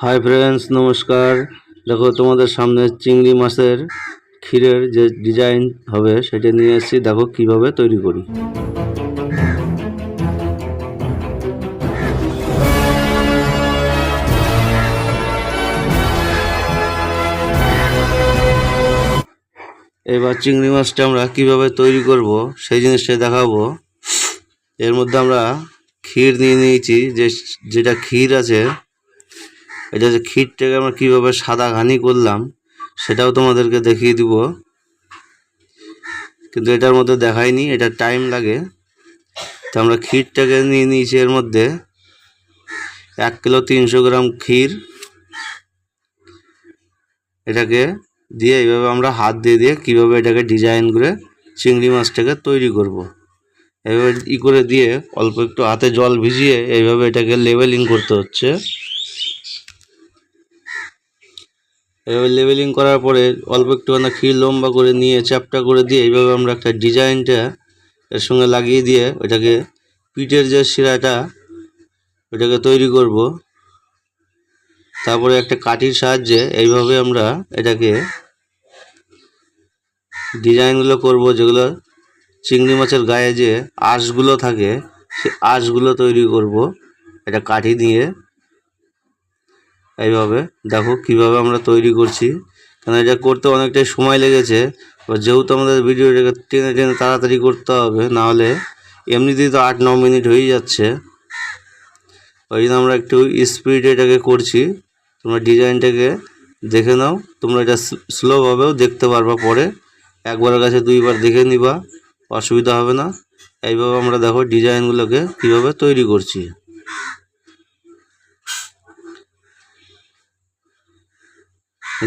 Hi friends, নমস্কার। দেখো, তোমাদের সামনে চিংড়ি মাছের ক্ষীরের যে ডিজাইন হবে সেটা নিয়ে এসেছি। দেখো কিভাবে তৈরি করি। এবার চিংড়ি মাছটা আমরা কিভাবে তৈরি করব সেই জিনিসটা দেখাবো। এর মধ্যে আমরা ক্ষীর নিয়ে নিয়েছি, যেটা ক্ষীর আছে, এটা যে ক্ষীরটাকে আমরা কিভাবে সাদা ঘানি করলাম সেটাও তোমাদেরকে দেখিয়ে দিব, কিন্তু এটার মধ্যে দেখাইনি, এটা টাইম লাগে। তো আমরা ক্ষীরটাকে নিয়ে নিয়েছি, এর মধ্যে 1 কিলো 300 গ্রাম ক্ষীর। এটাকে দিয়ে এইভাবে আমরা হাত দিয়ে কীভাবে এটাকে ডিজাইন করে চিংড়ি মাছটাকে তৈরি করব। এইভাবে করে দিয়ে অল্প একটু হাতে জল ভিজিয়ে এইভাবে এটাকে লেবেলিং করতে হচ্ছে। এভাবে লেবেলিং করার পরে অল্প একটুখানি ক্ষীর লম্বা করে নিয়ে চ্যাপটা করে দিয়ে এইভাবে আমরা একটা ডিজাইনটা এর সঙ্গে লাগিয়ে দিয়ে ওইটাকে পিঠের যে শিরাটা ওইটাকে তৈরি করব। তারপরে একটা কাঠির সাহায্যে এইভাবে আমরা এটাকে ডিজাইনগুলো করব, যেগুলো চিংড়ি মাছের গায়ে যে আঁশগুলো থাকে সে আঁশগুলো তৈরি করব এটা কাঠি দিয়ে। এইভাবে দেখো কিভাবে আমরা তৈরি করছি, কারণ এটা করতে অনেকটাই সময় লেগেছে। যেহেতু আমাদের ভিডিওটাকে টেনে টেনে তাড়াতাড়ি করতে হবে, নাহলে এমনিতেই তো 8-9 মিনিট হয়ে যাচ্ছে। ওই জন্য আমরা একটু স্পিডে এটাকে করছি। তোমরা ডিজাইনটাকে দেখে নাও, তোমরা এটা স্লোভাবেও দেখতে পারবা, পরে একবারের কাছে 2বার দেখে নিবা, অসুবিধা হবে না। এইভাবে আমরা দেখো ডিজাইনগুলোকে কীভাবে তৈরি করছি।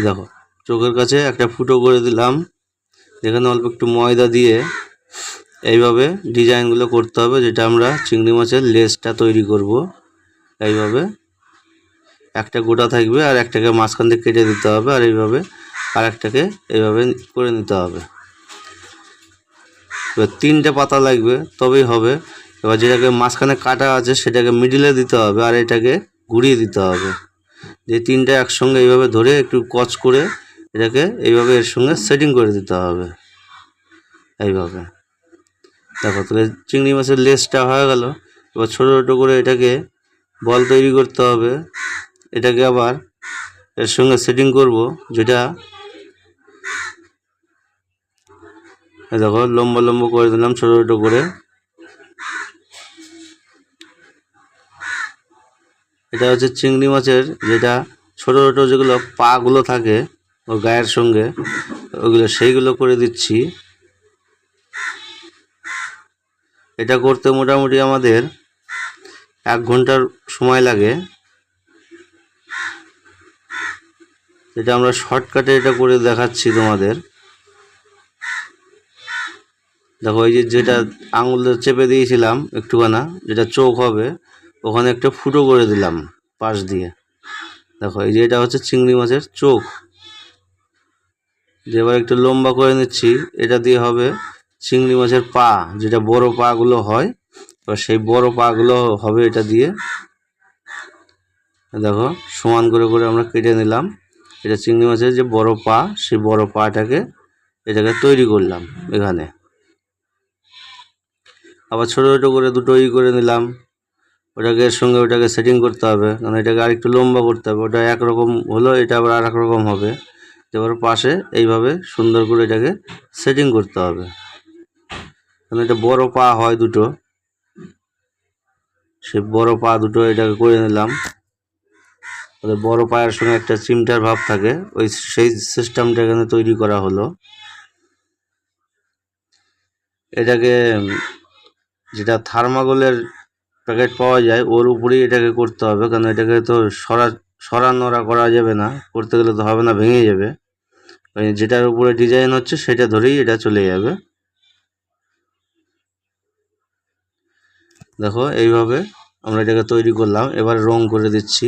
দেখো, চোখের কাছে একটা ফুটো করে দিলাম, যেখানে অল্প একটু ময়দা দিয়ে এইভাবে ডিজাইনগুলো করতে হবে, যেটা আমরা চিংড়ি মাছের লেজটা তৈরি করব। এইভাবে একটা গোটা থাকবে আর একটাকে মাঝখান থেকে কেটে দিতে হবে, আর এইভাবে আর একটাকে এইভাবে করে নিতে হবে। এবার 3টে পাতা লাগবে তবেই হবে। এবার যেটাকে মাঝখানে কাটা আছে সেটাকে মিডিলে দিতে হবে, আর এটাকে ঘুরিয়ে দিতে হবে। যে 3টে একসঙ্গে এইভাবে ধরে একটু কচ করে এটাকে এইভাবে এর সঙ্গে সেটিং করে দিতে হবে। এইভাবে দেখো, তাহলে চিংড়ি মাছের লেজটা হয়ে গেল। এবার ছোটো ছোটো করে এটাকে বল তৈরি করতে হবে। এটাকে আবার এর সঙ্গে সেটিং করব, যেটা দেখো লম্বা লম্বা করে দিলাম ছোটো ছোটো করে। এটা হচ্ছে চিংড়ি মাছের যেটা ছোটো ছোটো যেগুলো পাগুলো থাকে ওর গায়ের সঙ্গে, ওগুলো সেইগুলো করে দিচ্ছি। এটা করতে মোটামুটি আমাদের 1 ঘন্টার সময় লাগে। এটা আমরা শর্টকাটে এটা করে দেখাচ্ছি তোমাদের। দেখো, এই যেটা আঙুল চেপে দিয়েছিলাম একটুখানা, যেটা চোখ হবে, ওখানে একটা ফুটো করে দিলাম পাশ দিয়ে। দেখো, এই যে এটা হচ্ছে চিংড়ি মাছের চোখ। যে এবার একটু লম্বা করে নিচ্ছি, এটা দিয়ে হবে চিংড়ি মাছের পা, যেটা বড় পাগুলো হয়। এবার সেই বড় পাগুলো হবে এটা দিয়ে। দেখো, সমান করে করে আমরা কেটে নিলাম। এটা চিংড়ি মাছের যে বড় পা, সেই বড় পাটাকে এটাকে তৈরি করলাম এখানে। আবার ছোটো ছোটো করে দুটো করে নিলাম, ওটাকে এর সঙ্গে ওটাকে সেটিং করতে হবে, কারণ এটাকে আরেকটু লম্বা করতে হবে। ওটা একরকম হলো, এটা আবার আর এক রকম হবে। এবার পাশে এইভাবে সুন্দর করে এটাকে সেটিং করতে হবে, কারণ এটা বড় পা হয় দুটো। সে বড় পা দুটো এটাকে করে নিলাম। বড় পায়ের সঙ্গে একটা চিমটার ভাব থাকে, সেই সিস্টেমটা এখানে তৈরি করা হলো। এটাকে যেটা থার্মাকলের প্যাকেট পাওয়া যায় ওর উপরেই এটাকে করতে হবে, কারণ এটাকে তো সরানোড়া করা যাবে না, করতে গেলে তো হবে না, ভেঙে যাবে। যেটার উপরে ডিজাইন হচ্ছে সেটা ধরেই এটা চলে যাবে। দেখো, এইভাবে আমরা এটাকে তৈরি করলাম। এবার রং করে দিচ্ছি,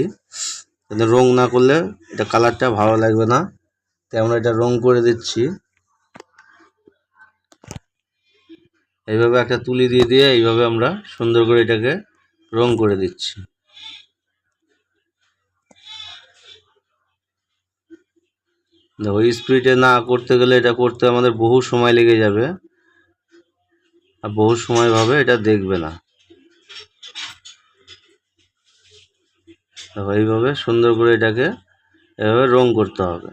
রং না করলে এটা কালারটা ভালো লাগবে না, তাই আমরা এটা রং করে দিচ্ছি। এইভাবে একটা তুলি দিয়ে দিয়ে এইভাবে আমরা সুন্দর করে এটাকে রং করে দিচ্ছি। দেখো স্পিডে না করতে গেলে এটা করতে আমাদের বহু সময় লেগে যাবে, আর বহু সময় ভাবে এটা দেখবে না। দেখো এইভাবে সুন্দর করে এটাকে এভাবে রং করতে হবে।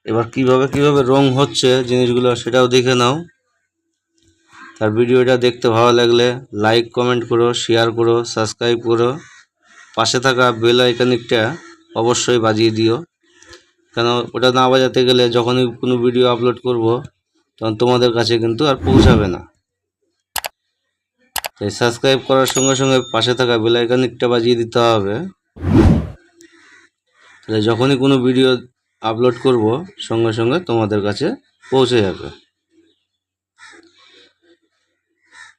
এবার কিভাবে রং হচ্ছে জিনিসগুলো সেটাও দেখে নাও। তার ভিডিওটা দেখতে ভালো লাগলে লাইক কমেন্ট করো, শেয়ার করো, সাবস্ক্রাইব করো, পাশে থাকা বেল আইকনটা অবশ্যই বাজিয়ে দিও, কেন ওটা না বাজাতে গেলে যখনই কোনো ভিডিও আপলোড করব তখন তোমাদের কাছে কিন্তু আর পৌঁছাবে না। তাই সাবস্ক্রাইব করার সঙ্গে সঙ্গে পাশে থাকা বেল আইকনটা বাজিয়ে দিতে হবে, তাহলে যখনই কোনো ভিডিও আপলোড করব সঙ্গে সঙ্গে তোমাদের কাছে পৌঁছে যাবে।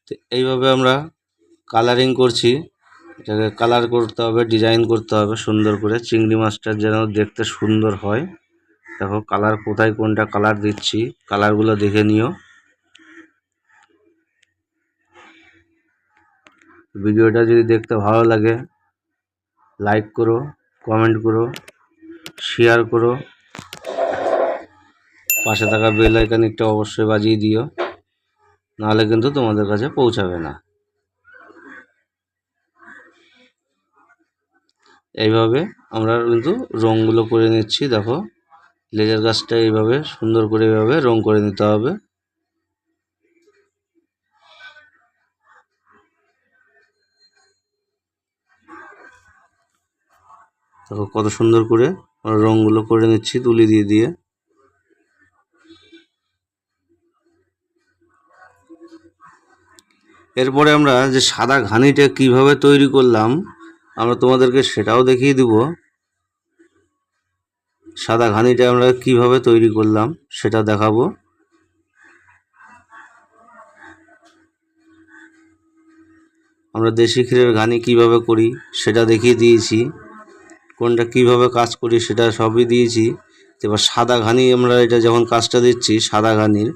তো এইভাবে আমরা কালারিং করছি, এটাকে কালার করতে হবে, ডিজাইন করতে হবে সুন্দর করে, চিংড়ি মাছটা যেন দেখতে সুন্দর হয়। দেখো কালার কোথায় কোনটা কালার দিচ্ছি, কালারগুলো দেখে নিও। ভিডিওটা যদি দেখতে ভালো লাগে লাইক করো, কমেন্ট করো, শেয়ার করো, পাশে থাকা বেল আইকনটা অবশ্যই বাজিয়ে দিও, নাহলে কিন্তু তোমাদের কাছে পৌঁছাবে না। এইভাবে আমরা কিন্তু রঙগুলো করে নিচ্ছি। দেখো লেজের গাছটা এইভাবে সুন্দর করে এইভাবে রং করে নিতে হবে। দেখো কত সুন্দর করে আমরা রঙগুলো করে নিচ্ছি তুলি দিয়ে দিয়ে। এরপরে আমরা যে সাদা ঘানিটা কিভাবে তৈরি করলাম আমরা তোমাদেরকে সেটাও দেখিয়ে দিব। সাদা ঘানিটা আমরা কিভাবে তৈরি করলাম সেটা দেখাবো। আমরা দেশি ক্ষীরের ঘানি কিভাবে করি সেটা দেখিয়ে দিয়েছি, কোনটা কিভাবে কাজ করি সেটা সবই দিয়েছি। এবার সাদা ঘানি আমরা এটা যখন কাজটা দিচ্ছি সাদা ঘানির,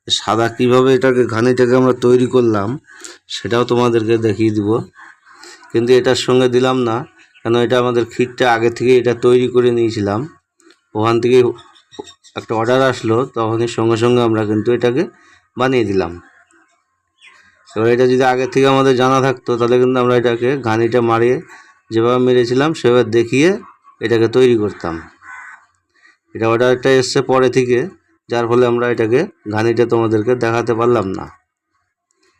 সাদা কিভাবে ঘানিটাকে আমরা তৈরি করলাম সেটাও তোমাদেরকে দেখিয়ে দিব, কিন্তু এটার সঙ্গে দিলাম না, কেন এটা আমাদের ক্ষীরটা আগে থেকে এটা তৈরি করে নিয়েছিলাম। ওখান থেকে একটা অর্ডার আসলো, তখনই সঙ্গে সঙ্গে আমরা কিন্তু এটাকে বানিয়ে দিলাম। এবার এটা যদি আগে থেকে আমাদের জানা থাকতো তাহলে কিন্তু আমরা এটাকে ঘানিটা মারিয়ে যেভাবে মেরেছিলাম সেভাবে দেখিয়ে এটাকে তৈরি করতাম। এটা অর্ডারটা এসছে পরে থেকে, যার ফলে আমরা এটাকে ঘানিটা তোমাদেরকে দেখাতে পারলাম না,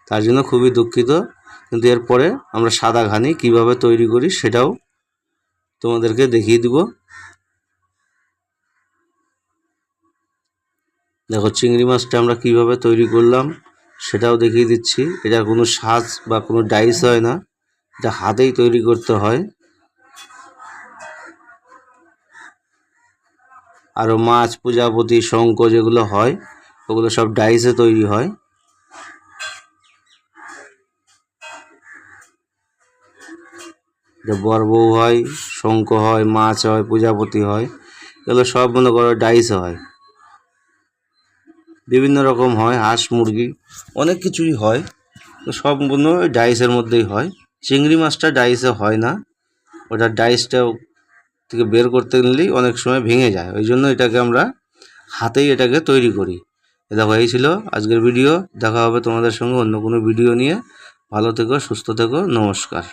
তার জন্য খুবই দুঃখিত। কিন্তু এরপরে আমরা সাদা ঘানি কিভাবে তৈরি করি সেটাও তোমাদেরকে দেখিয়ে দিব। দেখো চিংড়ি মাছটা আমরা কিভাবে তৈরি করলাম সেটাও দেখিয়ে দিচ্ছি। এটা কোনো সাজ বা কোনো ডাইস হয় না, এটা হাতেই তৈরি করতে হয়। আরও মাছ, প্রজাপতি, শঙ্খ যেগুলো হয় ওগুলো সব ডাইসে তৈরি হয়। এটা বরবউ হয়, শঙ্খ হয়, মাছ হয়, প্রজাপতি হয়, এগুলো সব মনে করো ডাইসে হয়। বিভিন্ন রকম হয়, হাঁস মুরগি অনেক কিছুই হয়, তো সম্পূর্ণ ডাইসের মধ্যেই হয়। চিংড়ি মাছটা ডাইসে হয় না, ওটা ডাইসটা থেকে বের করতে গেলেই অনেক সময় ভেঙে যায়, ওই জন্য এটাকে আমরা হাতেই এটাকে তৈরি করি। দেখো এই ছিল আজকের ভিডিও, দেখা হবে তোমাদের সঙ্গে অন্য কোনো ভিডিও নিয়ে। ভালো থেকো, সুস্থ থেকো, নমস্কার।